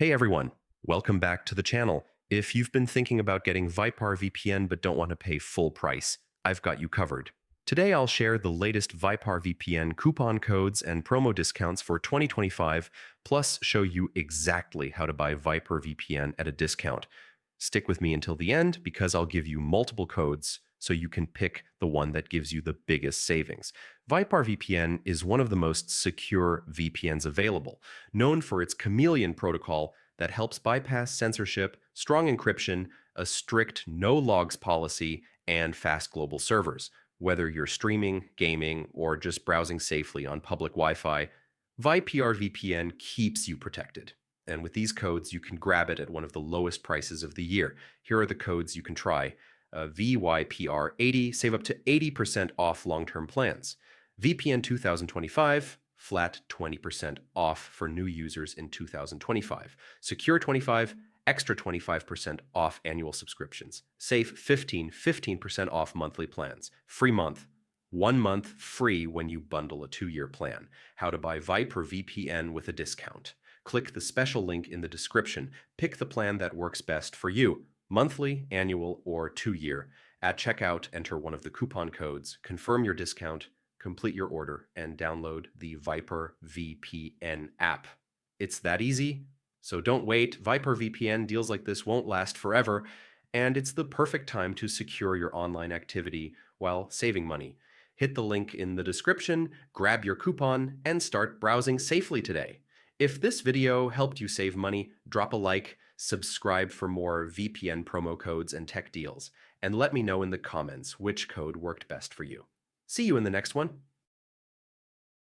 Hey everyone, welcome back to the channel. If you've been thinking about getting VyprVPN but don't want to pay full price, I've got you covered. Today I'll share the latest VyprVPN coupon codes and promo discounts for 2025, plus show you exactly how to buy VyprVPN at a discount. Stick with me until the end because I'll give you multiple codes so you can pick the one that gives you the biggest savings. VyprVPN is one of the most secure VPNs available, known for its chameleon protocol that helps bypass censorship, strong encryption, a strict no logs policy, and fast global servers. Whether you're streaming, gaming, or just browsing safely on public Wi-Fi, VyprVPN keeps you protected. And with these codes, you can grab it at one of the lowest prices of the year. Here are the codes you can try. VYPR80, save up to 80% off long-term plans. VPN 2025, flat 20% off for new users in 2025. Secure 25, extra 25% off annual subscriptions. Safe 15% off monthly plans. Free month. 1 month free when you bundle a 2-year plan. How to buy VyprVPN with a discount. Click the special link in the description. Pick the plan that works best for you. Monthly, annual, or 2-year. At checkout, enter one of the coupon codes, confirm your discount, complete your order, and download the VyprVPN app. It's that easy, so don't wait. VyprVPN deals like this won't last forever, and it's the perfect time to secure your online activity while saving money. Hit the link in the description, grab your coupon, and start browsing safely today. If this video helped you save money, drop a like, subscribe for more VPN promo codes and tech deals, and let me know in the comments which code worked best for you. See you in the next one.